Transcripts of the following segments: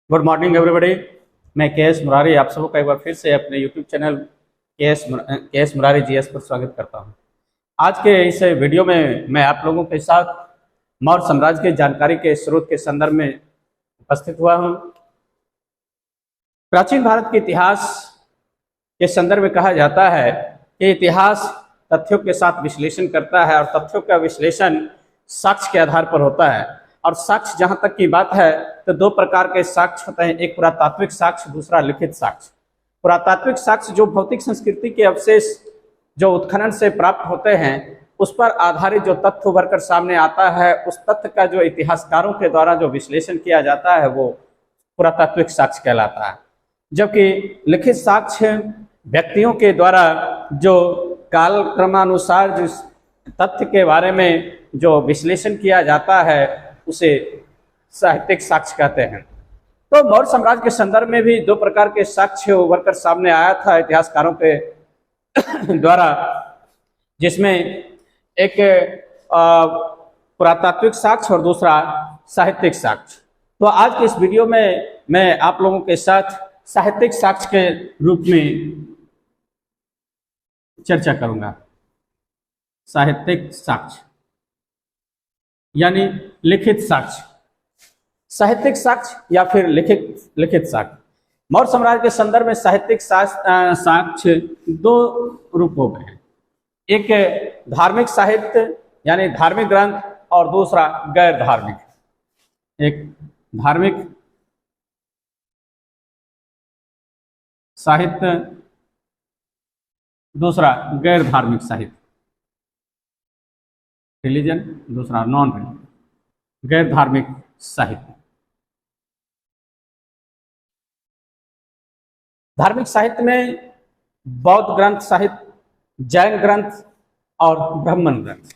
Good morning everybody. मैं के S Murari आप सबको एक बार फिर से अपने यूट्यूब चैनल के एस मुरारी जीएस पर स्वागत करता हूं। आज के इस वीडियो में मैं आप लोगों के साथ मौर्य साम्राज्य की जानकारी के स्रोत के संदर्भ में उपस्थित हुआ हूं। प्राचीन भारत के इतिहास के संदर्भ में कहा जाता है कि इतिहास तथ्यों के साथ विश्लेषण करता है और तथ्यों का विश्लेषण साक्ष्य के आधार पर होता है। और साक्ष्य जहां तक की बात है तो दो प्रकार के साक्ष्य होते हैं, एक पुरातात्विक साक्ष्य, दूसरा लिखित साक्ष्य। पुरातात्विक साक्ष्य जो भौतिक संस्कृति के अवशेष जो उत्खनन से प्राप्त होते हैं उस पर आधारित जो तथ्य उभर कर सामने आता है, उस तथ्य का जो इतिहासकारों के द्वारा जो विश्लेषण किया जाता है वो पुरातात्विक साक्ष्य कहलाता है। जबकि लिखित साक्ष्य व्यक्तियों के द्वारा जो कालक्रमानुसार जिस तथ्य के बारे में जो विश्लेषण किया जाता है उसे साहित्यिक साक्ष्य कहते हैं। तो मौर्य साम्राज्य के संदर्भ में भी दो प्रकार के साक्ष्य उभर कर सामने आया था इतिहासकारों के द्वारा, जिसमें एक पुरातात्विक साक्ष्य और दूसरा साहित्यिक साक्ष्य। तो आज के इस वीडियो में मैं आप लोगों के साथ साहित्यिक साक्ष्य के रूप में चर्चा करूंगा। साहित्यिक साक्ष्य यानी लिखित साक्ष्य, साहित्यिक साक्ष्य या फिर लिखित साक्ष्य। मौर्य साम्राज्य के संदर्भ में साहित्यिक साक्ष्य दो रूपों में है, एक धार्मिक साहित्य यानी धार्मिक ग्रंथ और दूसरा गैर धार्मिक। एक धार्मिक साहित्य, दूसरा गैर धार्मिक साहित्य, रिलीजन, दूसरा नॉन रिलीजन, गैर धार्मिक साहित्य। धार्मिक साहित्य में बौद्ध ग्रंथ साहित्य, जैन ग्रंथ और ब्राह्मण ग्रंथ।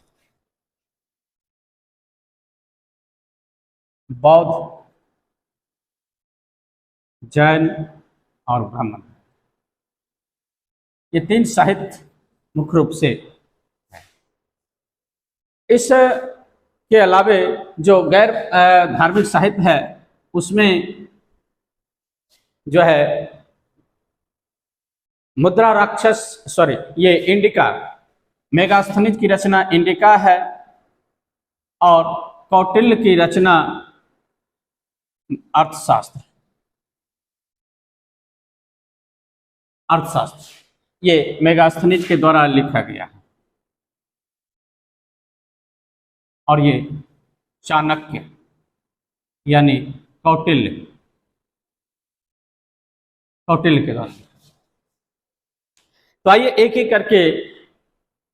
बौद्ध, जैन और ब्राह्मण, ये तीन साहित्य मुख्य रूप से है। इस के अलावे जो गैर धार्मिक साहित्य है उसमें जो है मुद्रा राक्षस ये इंडिका, मेगास्थनीज की रचना इंडिका है और कौटिल्य की रचना अर्थशास्त्र, ये मेगास्थनीज के द्वारा लिखा गया है। और ये चाणक्य यानी कौटिल्य के द्वारा। तो आइए एक एक करके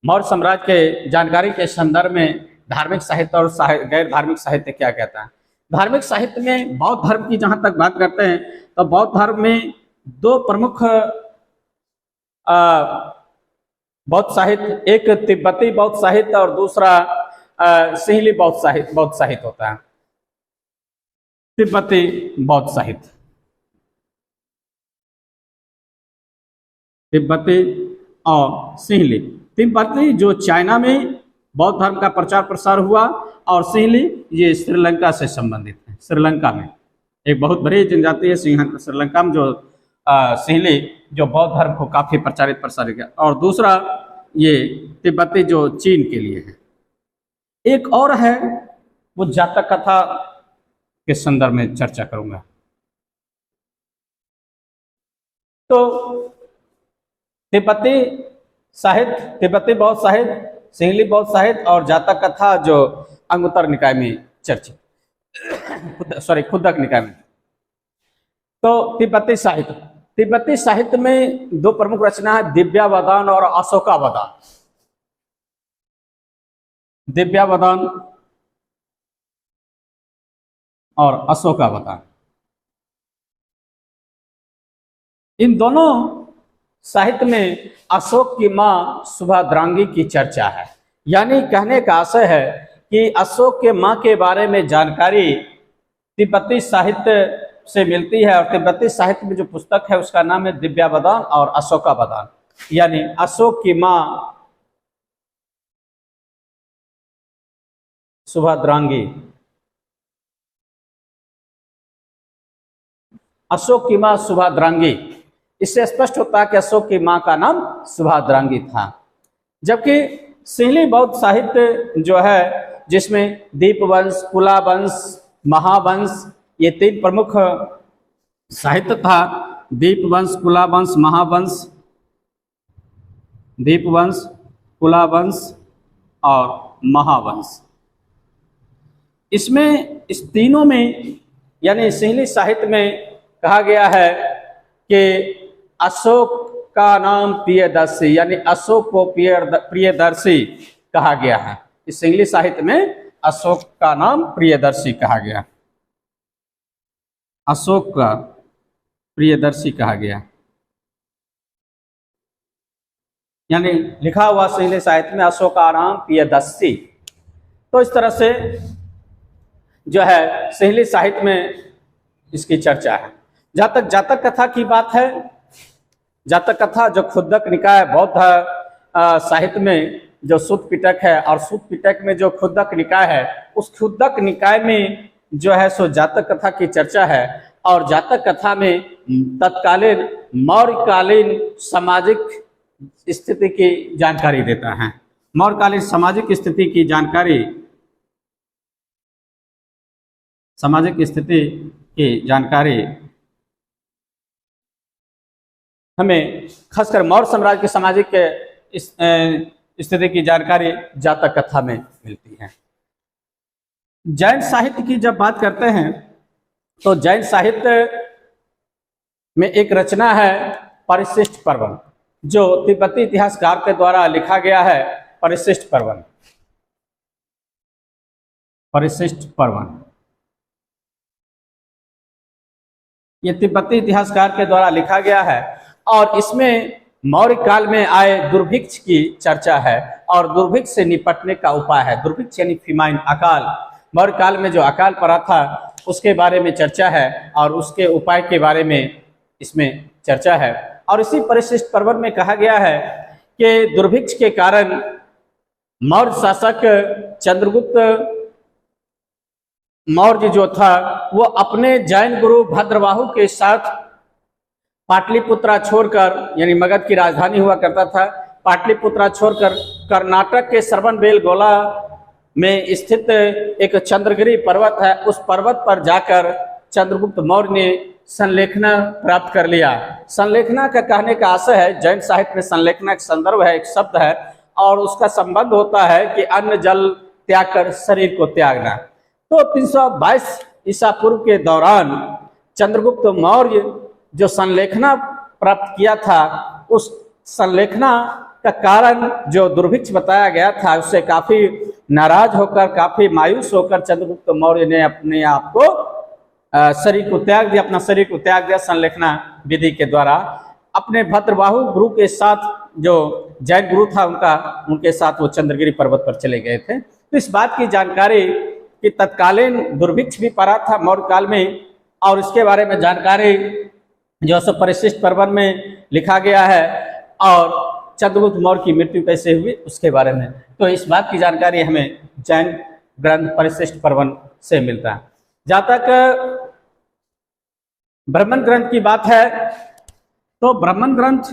मौर्य साम्राज्य के जानकारी के संदर्भ में धार्मिक साहित्य और गैर धार्मिक साहित्य क्या कहता है। धार्मिक साहित्य में बौद्ध धर्म की जहां तक बात करते हैं तो बौद्ध धर्म में दो प्रमुख बौद्ध साहित्य, एक तिब्बती बौद्ध साहित्य और दूसरा सिंहली बौद्ध साहित्य होता है। तिब्बती बौद्ध साहित्य, तिब्बती और सिंहली। तिब्बती जो चाइना में बौद्ध धर्म का प्रचार प्रसार हुआ और सिंहली ये श्रीलंका से संबंधित है। श्रीलंका में एक बहुत बड़ी जनजाति है श्रीलंका में जो सिंहली जो बौद्ध धर्म को काफी प्रचारित प्रसारित किया। और दूसरा ये तिब्बती जो चीन के लिए है। एक और है वो जातक कथा के संदर्भ में चर्चा करूंगा। तो तिब्बती बौद्ध साहित्य, सिंहली बौद्ध साहित्य और जातक कथा जो अंगुत्तर निकाय में चर्चित, खुद्दक निकाय में। तो तिब्बती साहित्य में दो प्रमुख रचना है, दिव्यावदान और अशोकावदान। दिव्यावदान और अशोकावदान, इन दोनों साहित्य में अशोक की मां सुभद्रांगी की चर्चा है। यानी कहने का आशय है कि अशोक के मां के बारे में जानकारी तिब्बती साहित्य से मिलती है। और तिब्बती साहित्य में जो पुस्तक है उसका नाम है दिव्यावदान और अशोकावदान, यानी अशोक की मां सुभद्रांगी अशोक की मां सुभद्रांगी। इससे स्पष्ट होता है कि अशोक की मां का नाम सुभद्रांगी था। जबकि सिंहली बौद्ध साहित्य जो है, जिसमें दीपवंश, कुलावंश, महावंश, ये 3 प्रमुख साहित्य था। दीपवंश, कुलावंश, महावंश, दीपवंश, कुलावंश और महावंश। इसमें इस तीनों में यानी सिंहली साहित्य में कहा गया है कि अशोक का नाम प्रियदर्शी, यानी अशोक को प्रियदर्शी कहा गया है। इस सिंहली साहित्य में अशोक का नाम प्रियदर्शी कहा गया, अशोक का प्रियदर्शी कहा गया, यानी लिखा हुआ सिंहली साहित्य में अशोक का नाम प्रियदर्शी। तो इस तरह से जो है सिंहली साहित्य में इसकी चर्चा है। जहाँ तक जातक कथा की बात है, जातक कथा जो खुद्दक निकाय बौद्ध साहित्य में जो सुत्त पिटक है, और सुत्त पिटक में जो खुद्दक निकाय है, उस खुद्दक निकाय में जो है सो जातक कथा की चर्चा है। और जातक कथा में तत्कालीन मौर्यकालीन सामाजिक स्थिति की जानकारी देता है। मौर्यकालीन सामाजिक स्थिति की जानकारी, सामाजिक स्थिति की जानकारी हमें खासकर मौर्य साम्राज्य के सामाजिक स्थिति की जानकारी जातक कथा में मिलती है। जैन साहित्य की जब बात करते हैं तो जैन साहित्य में एक रचना है परिशिष्ट पर्वन, जो तिब्बती इतिहासकार के द्वारा लिखा गया है। परिशिष्ट पर्वन, परिशिष्ट पर्वन ये तिब्बती इतिहासकार के द्वारा लिखा गया है, और इसमें मौर्य काल में आए दुर्भिक्ष की चर्चा है और दुर्भिक्ष से निपटने का उपाय है। दुर्भिक्ष यानी फिमाइन, अकाल, मौर्य काल में जो अकाल पड़ा था उसके बारे में चर्चा है और उसके उपाय के बारे में इसमें चर्चा है। और इसी परिशिष्ट पर्वन में कहा गया है कि दुर्भिक्ष के कारण मौर्य शासक चंद्रगुप्त मौर्य जो था वो अपने जैन गुरु भद्रबाहु के साथ पाटलिपुत्रा छोड़कर, यानी मगध की राजधानी हुआ करता था, पाटलिपुत्रा छोड़कर कर्नाटक के श्रवणबेलगोला में स्थित एक चंद्रगिरी पर्वत है, उस पर्वत पर जाकर चंद्रगुप्त मौर्य ने संलेखना प्राप्त कर लिया। संलेखना का कहने का आशय है, जैन साहित्य में संलेखना एक संदर्भ है, एक शब्द है, और उसका संबंध होता है कि अन्न जल त्याग कर शरीर को त्यागना। तो 322 ईसा पूर्व के दौरान चंद्रगुप्त मौर्य जो संलेखना प्राप्त किया था, उस संलेखना का कारण जो दुर्भिक्ष बताया गया था, उससे काफी नाराज होकर, काफी मायूस होकर चंद्रगुप्त मौर्य ने अपने आप को शरीर को त्याग दिया, अपना शरीर को त्याग दिया संलेखना विधि के द्वारा। अपने भद्रबाहु गुरु के साथ, जो जैन गुरु था उनके साथ वो चंद्रगिरी पर्वत पर चले गए थे। तो इस बात की जानकारी कि तत्कालीन दुर्भिक्ष भी पड़ा था मौर्य काल में, और इसके बारे में जानकारी जो सब परिशिष्ट पर्वन में लिखा गया है, और चंद्रगुप्त मौर्य की मृत्यु कैसे हुई उसके बारे में। तो इस बात की जानकारी हमें जैन ग्रंथ परिशिष्ट पर्वन से मिलता है। जहाँ तक ब्राह्मण ग्रंथ की बात है तो ब्राह्मण ग्रंथ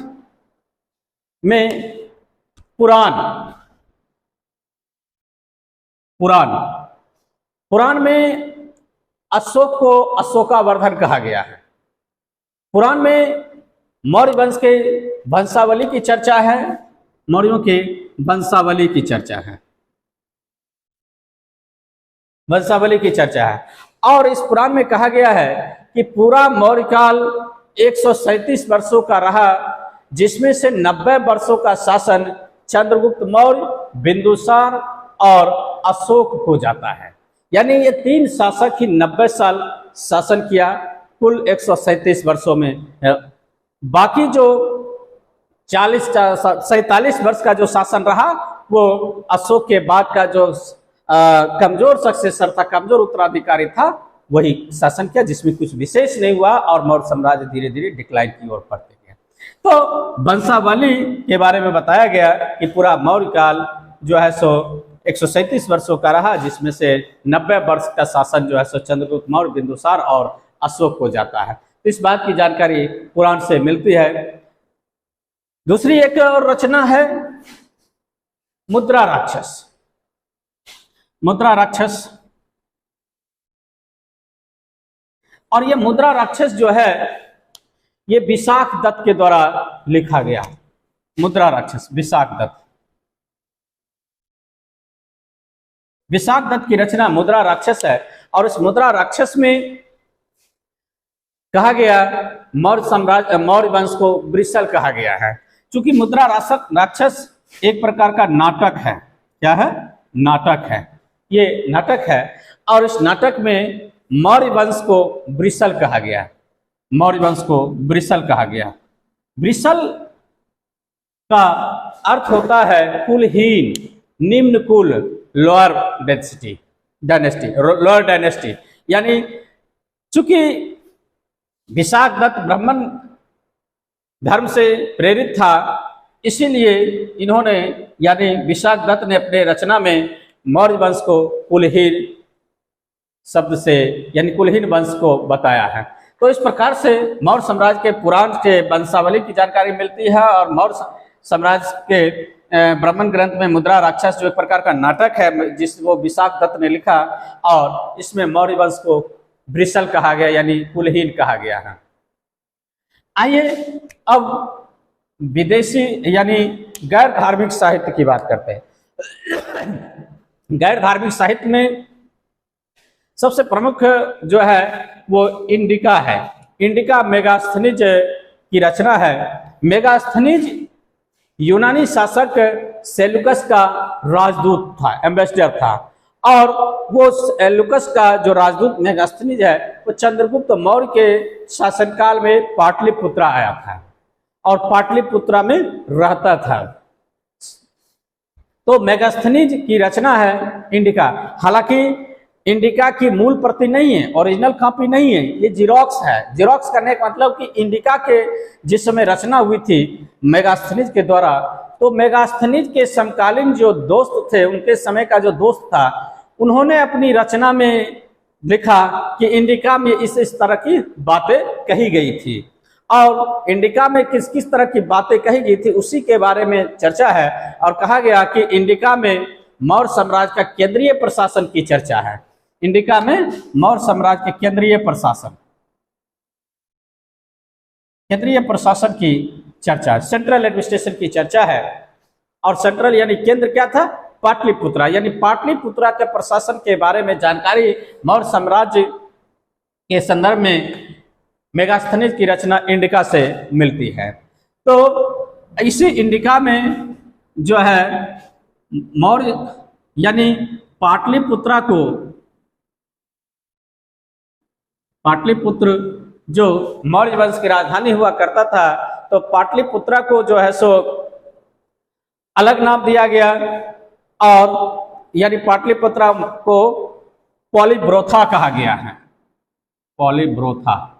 में पुराण में अशोक को अशोकावर्धन कहा गया है। पुराण में मौर्य वंश के वंशावली की चर्चा है, मौर्यों के वंशावली की चर्चा है, वंशावली की चर्चा है। और इस पुराण में कहा गया है कि पूरा मौर्य काल 137 वर्षों का रहा, जिसमें से 90 वर्षों का शासन चंद्रगुप्त मौर्य, बिंदुसार और अशोक हो जाता है। यानी ये 3 शासक ही 90 साल शासन किया, कुल 137 वर्षों में। बाकी जो 47 वर्ष का जो शासन रहा वो अशोक के बाद का जो कमजोर सक्सेसर था, कमजोर उत्तराधिकारी था, वही शासन किया, जिसमें कुछ विशेष नहीं हुआ और मौर्य साम्राज्य धीरे धीरे डिक्लाइन की ओर बढ़ते गया। तो वंशावली के बारे में बताया गया कि पूरा मौर्य काल जो है सो 137 वर्षों का रहा, जिसमें से 90 वर्ष का शासन जो है सो चंद्रगुप्त मौर्य, बिंदुसार और अशोक हो जाता है। इस बात की जानकारी पुराण से मिलती है। दूसरी एक और रचना है मुद्रा राक्षस। मुद्रा राक्षस, और ये मुद्रा राक्षस जो है ये विशाख दत्त के द्वारा लिखा गया। मुद्रा राक्षस विशाख दत्त, विशाख दत्त की रचना मुद्रा राक्षस है। और इस मुद्रा राक्षस में कहा गया मौर्य साम्राज्य, मौर्य वंश को वृषल कहा गया है। क्योंकि मुद्रा राक्षस एक प्रकार का नाटक है। क्या है? नाटक है। ये नाटक है और इस नाटक में मौर्य वंश को वृषल कहा गया। मौर्य वंश को वृषल कहा गया। वृषल का अर्थ होता है कुलहीन, निम्न कुल, लोअर डायनेस्टी, लोअर डायनेस्टी। यानी चूंकि विशाख दत्त ब्राह्मण धर्म से प्रेरित था, इसीलिए इन्होंने यानी विशाख दत्त ने अपने रचना में मौर्य वंश को कुलहीन शब्द से यानी कुलहीन वंश को बताया है। तो इस प्रकार से मौर्य साम्राज्य के पुराण के वंशावली की जानकारी मिलती है। और मौर्य साम्राज्य के ब्राह्मण ग्रंथ में मुद्रा राक्षस जो एक प्रकार का नाटक है जिसको विशाख दत्त ने लिखा, और इसमें मौर्य वंश को वृषल कहा गया यानी कुलहीन कहा गया है। आइए अब विदेशी यानी गैर धार्मिक साहित्य की बात करते हैं। गैर धार्मिक साहित्य में सबसे प्रमुख जो है वो इंडिका है। इंडिका मेगास्थनीज की रचना है। मेगास्थनीज यूनानी शासक सेलुकस का राजदूत था, एम्बेसडर था। और वो सेलुकस का जो राजदूत मेगास्थनीज है वो चंद्रगुप्त मौर्य के शासनकाल में पाटलिपुत्रा आया था और पाटलिपुत्रा में रहता था। तो मेगास्थनीज की रचना है इंडिका। हालांकि इंडिका की मूल प्रति नहीं है, ओरिजिनल कॉपी नहीं है, ये जीरोक्स है। जीरोक्स करने का मतलब कि इंडिका के जिस समय रचना हुई थी मेगास्थनीज के द्वारा, तो मेगास्थनीज के समकालीन जो दोस्त थे, उनके समय का जो दोस्त था, उन्होंने अपनी रचना में लिखा कि इंडिका में इस तरह की बातें कही गई थी। और इंडिका में किस किस तरह की बातें कही गई थी उसी के बारे में चर्चा है। और कहा गया कि इंडिका में मौर्य साम्राज्य का केंद्रीय प्रशासन की चर्चा है। इंडिका में मौर्य साम्राज्य के केंद्रीय प्रशासन की चर्चा, सेंट्रल एडमिनिस्ट्रेशन की चर्चा है। और सेंट्रल यानी केंद्र क्या था? पाटलिपुत्रा। यानी पाटलिपुत्रा के प्रशासन के बारे में जानकारी मौर्य साम्राज्य के संदर्भ में मेगास्थनीज की रचना इंडिका से मिलती है। तो इसी इंडिका में जो है मौर्य यानी पाटलिपुत्र जो मौर्य वंश की राजधानी हुआ करता था, तो पाटलिपुत्रा को जो है सो अलग नाम दिया गया। और यानी पाटलिपुत्रा को पॉलीब्रोथा कहा गया है, पॉलीब्रोथा।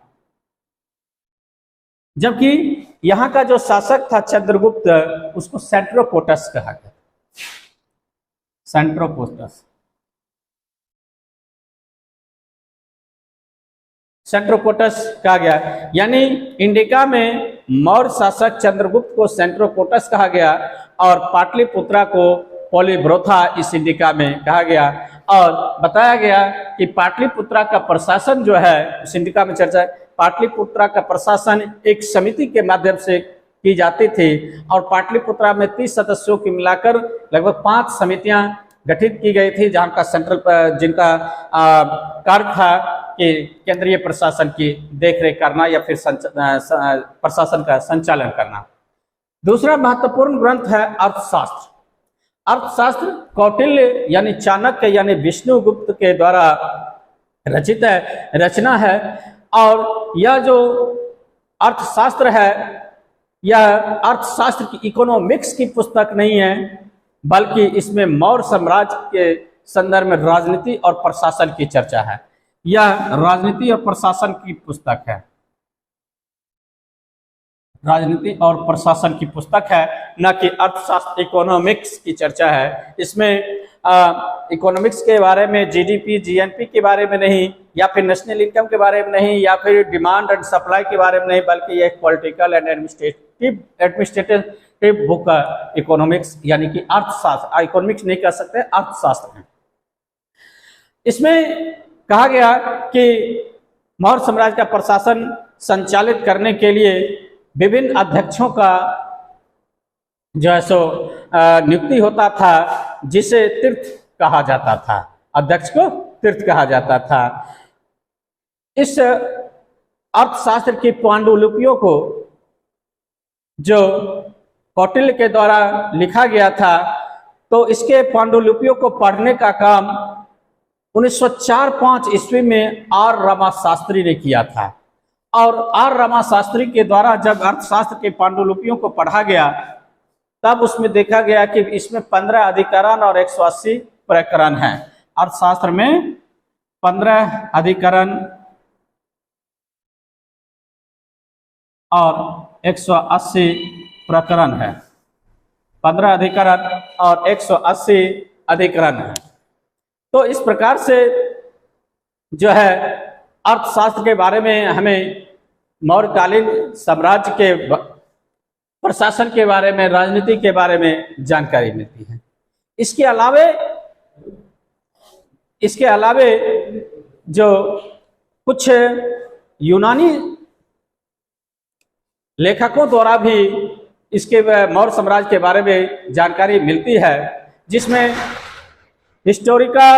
जबकि यहां का जो शासक था चंद्रगुप्त, उसको सेंट्रोपोटस कहा गया। सेंट्रोपोटस कहा गया। यानी इंडिका में मौर्य शासक चंद्रगुप्त को सेंट्रोपोटस कहा गया और पाटलिपुत्रा को पॉलीब्रोथा इस इंडिका में कहा गया। और बताया गया कि पाटलिपुत्रा का प्रशासन जो है, इस इंडिका में चर्चा है, पाटलिपुत्रा का प्रशासन एक समिति के माध्यम से की जाती थी। और पाटलिपुत्रा में 30 सदस्यों की मिलाकर लगभग 5 समितियां गठित की गई थी, जहां का जिनका कार्य था कि केंद्रीय प्रशासन की देखरेख करना या फिर प्रशासन का संचालन करना। दूसरा महत्वपूर्ण ग्रंथ है अर्थशास्त्र। अर्थशास्त्र कौटिल्य यानी चाणक्य यानी विष्णुगुप्त के द्वारा रचित रचना है। और यह जो अर्थशास्त्र है, यह अर्थशास्त्र की इकोनॉमिक्स की पुस्तक नहीं है, बल्कि इसमें मौर्य साम्राज्य के संदर्भ में राजनीति और प्रशासन की चर्चा है। यह राजनीति और प्रशासन की पुस्तक है। राजनीति और प्रशासन की पुस्तक है, न कि अर्थशास्त्र इकोनॉमिक्स की चर्चा है। इसमें इकोनॉमिक्स के बारे में, जीडीपी जीएनपी के बारे में नहीं, या फिर नेशनल इनकम के बारे में नहीं, या फिर डिमांड एंड सप्लाई के बारे में नहीं, बल्कि यह political and administrative book economics यानी कि अर्थशास्त्र, इकोनॉमिक्स नहीं कह सकते, अर्थशास्त्र है। इसमें कहा गया कि मौर्य साम्राज्य का प्रशासन संचालित करने के लिए विभिन्न अध्यक्षों का जो है सो नियुक्ति होता था, जिसे तीर्थ कहा जाता था। अध्यक्ष को तीर्थ कहा जाता था। इस अर्थशास्त्र की पांडुलिपियों को जो कौटिल्य के द्वारा लिखा गया था, तो इसके पांडुलिपियों को पढ़ने का काम 1904-05 ईस्वी में आर रामाशास्त्री ने किया था। और आर रामाशास्त्री के द्वारा जब अर्थशास्त्र के पांडुलिपियों को पढ़ा गया, तब उसमें देखा गया कि इसमें 15 अधिकरण और 180 प्रकरण हैं। अर्थशास्त्र में 15 अधिकरण और 180 प्रकरण है। 15 अधिकरण और 180 अधिकरण है। तो इस प्रकार से जो है अर्थशास्त्र के बारे में हमें मौर्यकालीन साम्राज्य के प्रशासन के बारे में, राजनीति के बारे में जानकारी मिलती है। इसके अलावे जो कुछ यूनानी लेखकों द्वारा भी इसके मौर्य साम्राज्य के बारे में जानकारी मिलती है, जिसमें हिस्टोरिका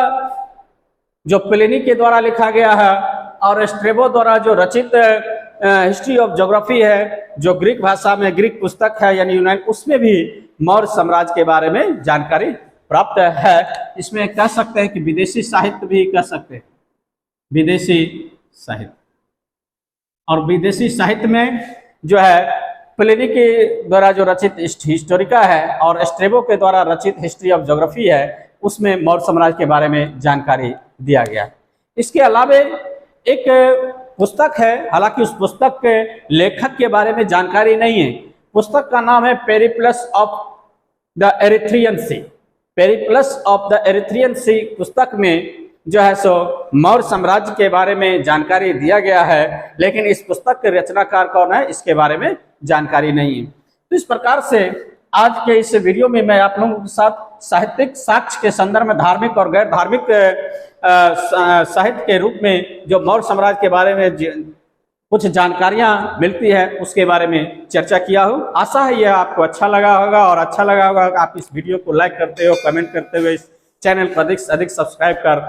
जो प्लिनी के द्वारा लिखा गया है और स्ट्रेबो द्वारा जो रचित हिस्ट्री ऑफ ज्योग्राफी है, जो ग्रीक भाषा में ग्रीक पुस्तक है यानी यूनानी, उसमें भी मौर्य साम्राज्य के बारे में जानकारी प्राप्त है। इसमें कह सकते हैं कि विदेशी साहित्य भी कह सकते हैं, विदेशी साहित्य। और विदेशी साहित्य में जो है प्लिनी के द्वारा जो रचित हिस्टोरिका है और स्ट्रेबो के द्वारा रचित हिस्ट्री ऑफ ज्योग्राफी है, उसमें मौर्य साम्राज्य के बारे में जानकारी दिया गया। इसके अलावे एक पुस्तक है, हालांकि उस पुस्तक के लेखक के बारे में जानकारी नहीं है। पुस्तक का नाम है Periplus of the Erythraean Sea. Periplus of the Erythraean Sea पुस्तक में जो है सो मौर्य साम्राज्य के बारे में जानकारी दिया गया है, लेकिन इस पुस्तक के रचनाकार कौन है, इसके बारे में जानकारी नहीं है। तो इस प्रकार से आज के इस वीडियो में मैं आप लोगों के साथ साहित्यिक साक्ष्य के संदर्भ में धार्मिक और गैर धार्मिक साहित्य के रूप में जो मौर्य साम्राज्य के बारे में कुछ जानकारियां मिलती है, उसके बारे में चर्चा किया हूँ। आशा है यह आपको अच्छा लगा होगा, और अच्छा लगा होगा आप इस वीडियो को लाइक करते हो, कमेंट करते हुए इस चैनल को अधिक से अधिक सब्सक्राइब कर